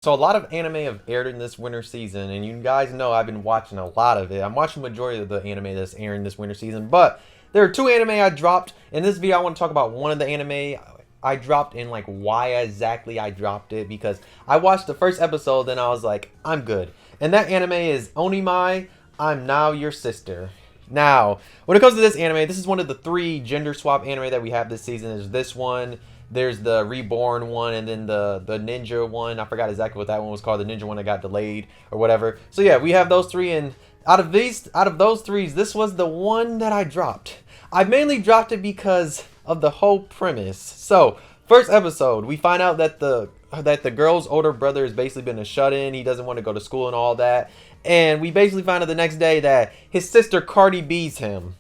So a lot of anime have aired in this winter season, and you guys know I've been watching a lot of it. I'm watching the majority of the anime that's airing this winter season, but there are two anime I dropped. In this video, I want to talk about one of the anime I dropped and like why exactly I dropped it, because I watched the first episode, then I was like, I'm good. And that anime is Onimai, I'm Now Your Sister. Now, when it comes to this anime, this is one of the three gender swap anime that we have this season. There's this one, there's the reborn one, and then the ninja one. I forgot exactly what that one was called, the ninja one that got delayed or whatever. So yeah, we have those three, and out of those three, this was the one that I dropped. I mainly dropped it because of the whole premise. So first episode, we find out that the girl's older brother has basically been a shut-in. He doesn't want to go to school and all that. And we basically find out the next day that his sister Cardi B's him.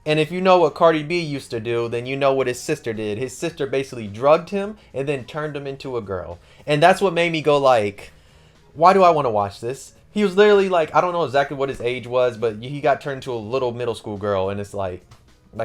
And if you know what Cardi B used to do, then you know what his sister did. His sister basically drugged him and then turned him into a girl. And that's what made me go like, why do I want to watch this? He was literally like, I don't know exactly what his age was, but he got turned into a little middle school girl. And it's like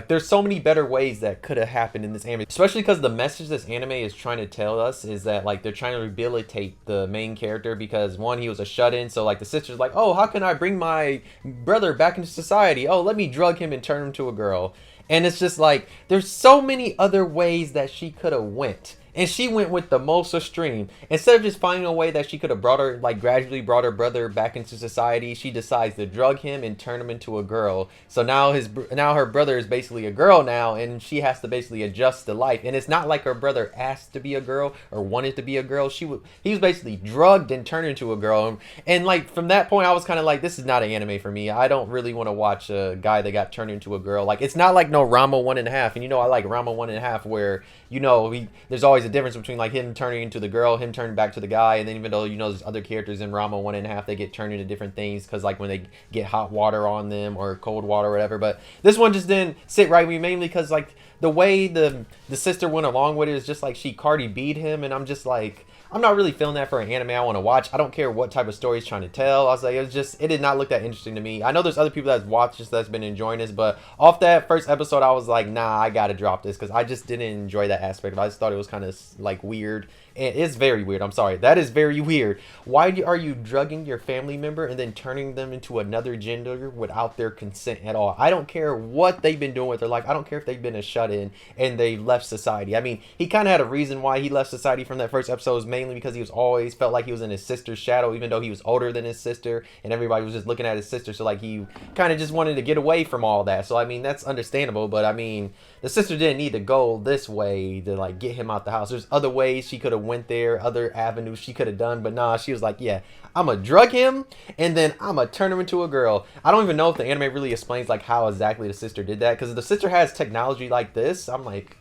there's so many better ways that could have happened in this anime, especially because the message this anime is trying to tell us is that like they're trying to rehabilitate the main character, because one, he was a shut-in, so like the sister's like, oh, how can I bring my brother back into society? Oh, let me drug him and turn him to a girl. And it's just like there's so many other ways that she could have went, and she went with the most extreme. Instead of just finding a way that she could have brought her, like gradually brought her brother back into society, she decides to drug him and turn him into a girl. So now her brother is basically a girl now, and she has to basically adjust to life. And it's not like her brother asked to be a girl or wanted to be a girl. He was basically drugged and turned into a girl. And like from that point, I was kind of like, this is not an anime for me. I don't really want to watch a guy that got turned into a girl. Like it's not like no Rama 1.5. And you know I like Rama 1.5, where you know there's always a difference between like him turning into the girl, him turning back to the guy, and then even though you know there's other characters in Rama 1.5, they get turned into different things because like when they get hot water on them or cold water or whatever. But this one just didn't sit right with me, mainly because like the way the sister went along with it is just like she Cardi B'd him, and I'm just like, I'm not really feeling that for an anime I want to watch. I don't care what type of story it's trying to tell. I was like, it did not look that interesting to me. I know there's other people that's watched this that's been enjoying this, but off that first episode, I was like, nah, I gotta drop this because I just didn't enjoy that aspect. I just thought it was kind of like weird. And it's very weird. I'm sorry. That is very weird. Why are you drugging your family member and then turning them into another gender without their consent at all? I don't care what they've been doing with their life. I don't care if they've been a shut-in and they left society. I mean, he kind of had a reason why he left society from that first episode, was mainly because he was always felt like he was in his sister's shadow, even though he was older than his sister, and everybody was just looking at his sister. So like he kind of just wanted to get away from all that. So I mean, that's understandable. But I mean, the sister didn't need to go this way to like get him out the house. There's other ways she could have went there, other avenues she could have done, but nah, she was like, yeah, I'm gonna drug him and then I'm gonna turn him into a girl. I don't even know if the anime really explains like how exactly the sister did that, because the sister has technology like this. I'm like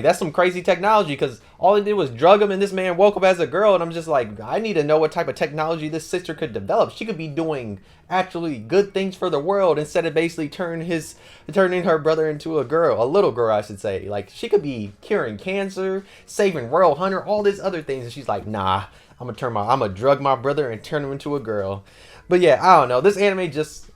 that's some crazy technology, because all it did was drug him and this man woke up as a girl, and I'm just like, I need to know what type of technology this sister could develop. She could be doing actually good things for the world instead of basically turning her brother into a little girl I should say. Like she could be curing cancer, saving Royal Hunter, all these other things, and she's like, nah, I'm gonna drug my brother and turn him into a girl. But yeah, I don't know. This anime just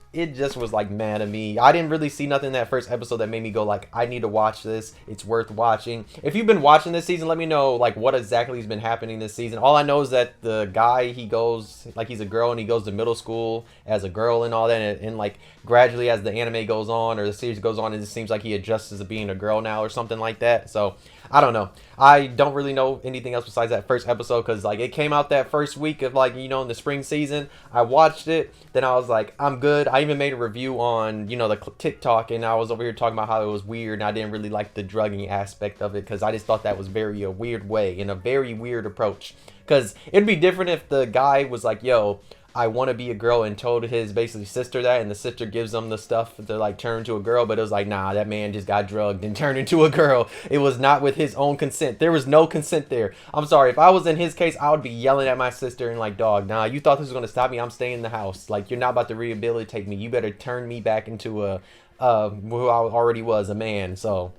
was like mad at me. I didn't really see nothing in that first episode that made me go like, I need to watch this. It's worth watching. If you've been watching this season, let me know like what exactly has been happening this season. All I know is that the guy, he goes like he's a girl and he goes to middle school as a girl and all that, and like gradually as the anime goes on or the series goes on, it just seems like he adjusts to being a girl now or something like that. So I don't know. I don't really know anything else besides that first episode, because like it came out that first week of like, you know, in the spring season. I watched it, then I was like, I'm good. I even made a review on, you know, the TikTok, and I was over here talking about how it was weird and I didn't really like the drugging aspect of it, because I just thought that was a weird way and a very weird approach. Because it'd be different if the guy was like, yo, I want to be a girl, and told his basically sister that, and the sister gives him the stuff to like turn into a girl. But it was like, nah, that man just got drugged and turned into a girl. It was not with his own consent. There was no consent there. I'm sorry, if I was in his case, I would be yelling at my sister and like, dog, nah, you thought this was gonna stop me? I'm staying in the house. Like, you're not about to rehabilitate me. You better turn me back into who I already was, a man. So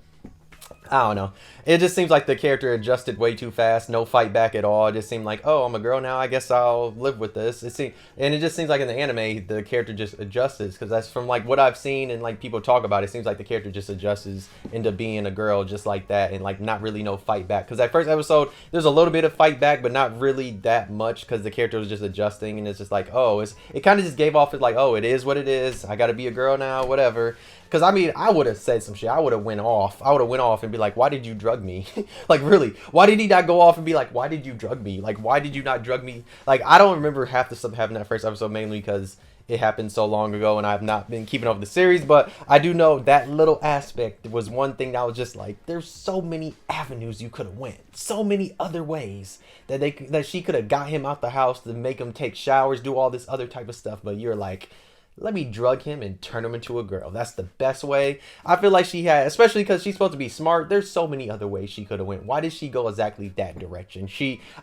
I don't know. It just seems like the character adjusted way too fast. No fight back at all. It just seemed like, oh, I'm a girl now. I guess I'll live with this. And it just seems like in the anime, the character just adjusts because that's from like what I've seen and like people talk about. It seems like the character just adjusts into being a girl just like that, and like not really no fight back. Because that first episode, there's a little bit of fight back, but not really that much because the character was just adjusting, and it's just like, oh, it kind of just gave off as like, oh, it is what it is. I got to be a girl now, whatever. Because I mean, I would have said some shit. I would have went off. I would have went off and be like, "Why did you drug me?" Like, really? Why did he not go off and be like, "Why did you drug me?" Like, why did you not drug me? Like, I don't remember half the stuff happening that first episode, mainly because it happened so long ago and I've not been keeping up with the series. But I do know that little aspect was one thing that was just like, there's so many avenues you could have went, so many other ways that she could have got him out the house to make him take showers, do all this other type of stuff. But you're like, let me drug him and turn him into a girl. That's the best way. I feel like she had, especially because she's supposed to be smart. There's so many other ways she could have went. Why did she go exactly that direction?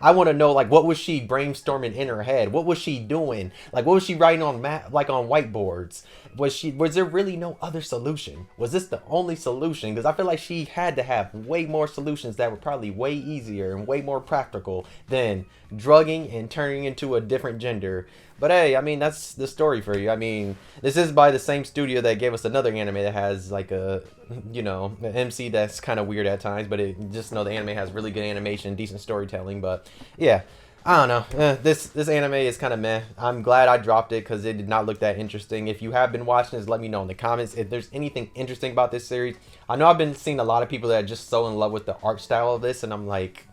I want to know, like, what was she brainstorming in her head? What was she doing? Like, what was she writing on like on whiteboards? Was there really no other solution? Was this the only solution? Because I feel like she had to have way more solutions that were probably way easier and way more practical than drugging and turning into a different gender. But hey, I mean, that's the story for you. I mean, this is by the same studio that gave us another anime that has like a, an MC that's kind of weird at times, but just know the anime has really good animation, decent storytelling. But yeah, I don't know. This anime is kind of meh. I'm glad I dropped it because it did not look that interesting. If you have been watching this, let me know in the comments if there's anything interesting about this series. I know I've been seeing a lot of people that are just so in love with the art style of this, and I'm like,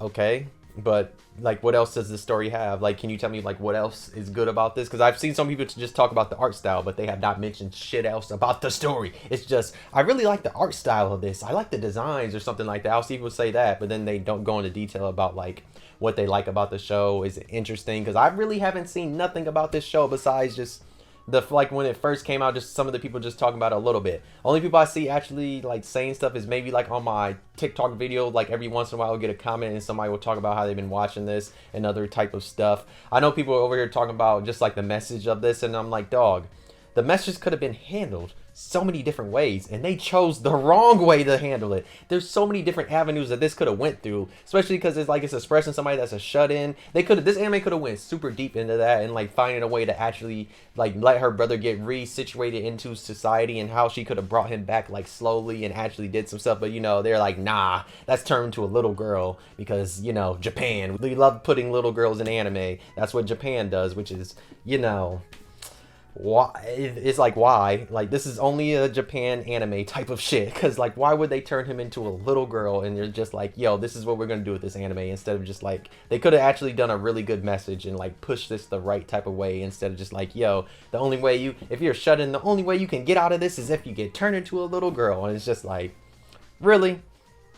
okay, but like, what else does the story have? Like, can you tell me like what else is good about this? Because I've seen some people just talk about the art style, but they have not mentioned shit else about the story. It's just, I really like the art style of this. I like the designs or something like that. I'll see people say that, but then they don't go into detail about like what they like about the show. Is it interesting? Because I really haven't seen nothing about this show besides just like when it first came out, just some of the people just talking about it a little bit. Only people I see actually like saying stuff is maybe like on my TikTok video. Like every once in a while I'll get a comment and somebody will talk about how they've been watching this and other type of stuff. I know people over here talking about just like the message of this, and I'm like, dog, the message could have been handled so many different ways, and they chose the wrong way to handle it. There's so many different avenues that this could have went through, especially because it's expressing somebody that's a shut-in. This anime could have went super deep into that and like finding a way to actually like let her brother get resituated into society, and how she could have brought him back like slowly and actually did some stuff. But they're like, nah, that's turned to a little girl because Japan, we love putting little girls in anime. That's what Japan does, which is why. It's like, why? Like, this is only a Japan anime type of shit, because like, why would they turn him into a little girl? And they're just like, yo, this is what we're gonna do with this anime, instead of just like, they could have actually done a really good message and like push this the right type of way, instead of just like, yo, the only way if you're shut in, the only way you can get out of this is if you get turned into a little girl. And it's just like, really?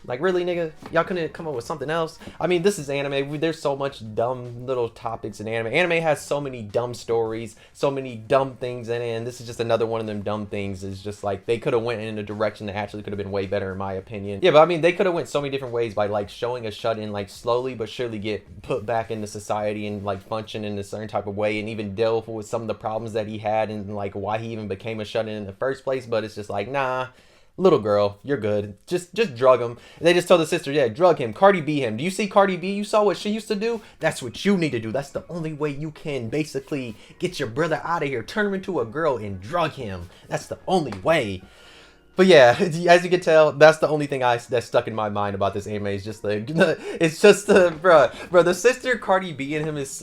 Like, really, nigga? Y'all couldn't come up with something else? I mean, this is anime. There's so much dumb little topics in anime. Anime has so many dumb stories, so many dumb things in it, and this is just another one of them dumb things. It's just like, they could have went in a direction that actually could have been way better, in my opinion. Yeah, but I mean, they could have went so many different ways by like showing a shut-in like slowly but surely get put back into society and like function in a certain type of way, and even deal with some of the problems that he had and like why he even became a shut-in in the first place. But it's just like, nah, little girl, you're good. Just drug him. And they just told the sister, yeah, drug him. Cardi B him. Do you see Cardi B? You saw what she used to do? That's what you need to do. That's the only way you can basically get your brother out of here. Turn him into a girl and drug him. That's the only way. But yeah, as you can tell, that's the only thing that's stuck in my mind about this anime. Is just bro, the sister Cardi B in him is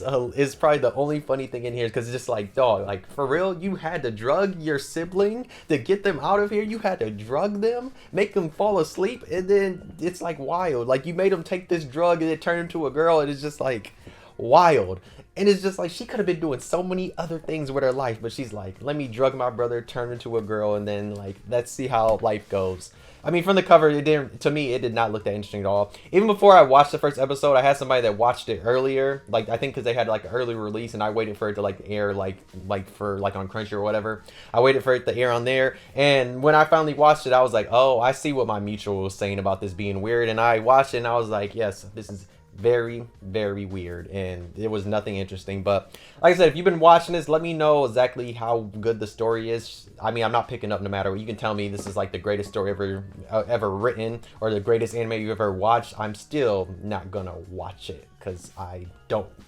probably the only funny thing in here, because it's just like, dog, like, for real, you had to drug your sibling to get them out of here. You had to drug them, make them fall asleep, and then it's like wild. Like, you made them take this drug and it turned into a girl, and it's just like wild. And it's just like, she could have been doing so many other things with her life, but she's like, let me drug my brother, turn into a girl, and then like, let's see how life goes. I mean, from the cover, to me, it did not look that interesting at all. Even before I watched the first episode, I had somebody that watched it earlier, like, I think because they had like an early release, and I waited for it to like air like for like on Crunchy or whatever. I waited for it to air on there, and when I finally watched it, I was like, oh, I see what my mutual was saying about this being weird. And I watched it and I was like, yes, this is very, very weird, and it was nothing interesting. But like I said, if you've been watching this, let me know exactly how good the story is. I mean, I'm not picking up no matter what. You can tell me this is like the greatest story ever written, or the greatest anime you ever watched. I'm still not gonna watch it because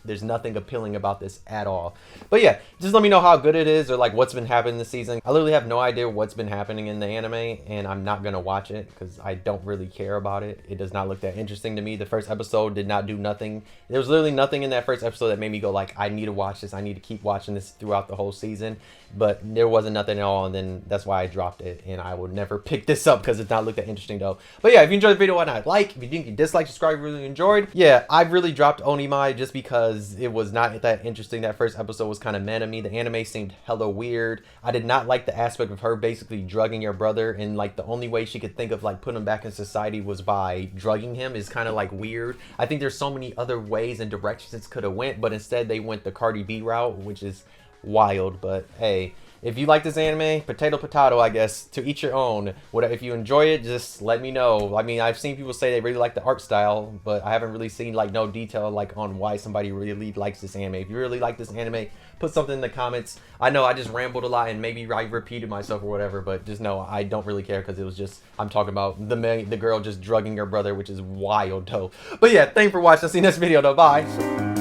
there's nothing appealing about this at all. But yeah, just let me know how good it is, or like what's been happening this season. I literally have no idea what's been happening in the anime, and I'm not gonna watch it because I don't really care about it. It does not look that interesting to me. The first episode did not do nothing. There was literally nothing in that first episode that made me go like, I need to watch this. I need to keep watching this throughout the whole season. But there wasn't nothing at all, and then that's why I dropped it, and I will never pick this up because it's not look that interesting though. But yeah, if you enjoyed the video, why not like? If you think you dislike, subscribe, really enjoyed. Yeah, I really dropped Onimai just because it was not that interesting. That first episode was kind of meh to me. The anime seemed hella weird. I did not like the aspect of her basically drugging your brother, and like the only way she could think of like putting him back in society was by drugging him is kind of like weird. I think there's so many other ways and directions it could have went, but instead they went the Cardi B route, which is wild. But hey, if you like this anime, potato, I guess, to each your own. If you enjoy it, just let me know. I mean, I've seen people say they really like the art style, but I haven't really seen like no detail like on why somebody really likes this anime. If you really like this anime, put something in the comments. I know I just rambled a lot and maybe I repeated myself or whatever, but just know I don't really care because it was just, I'm talking about the girl just drugging her brother, which is wild though. But yeah, thanks for watching. I'll see you next video though. Bye.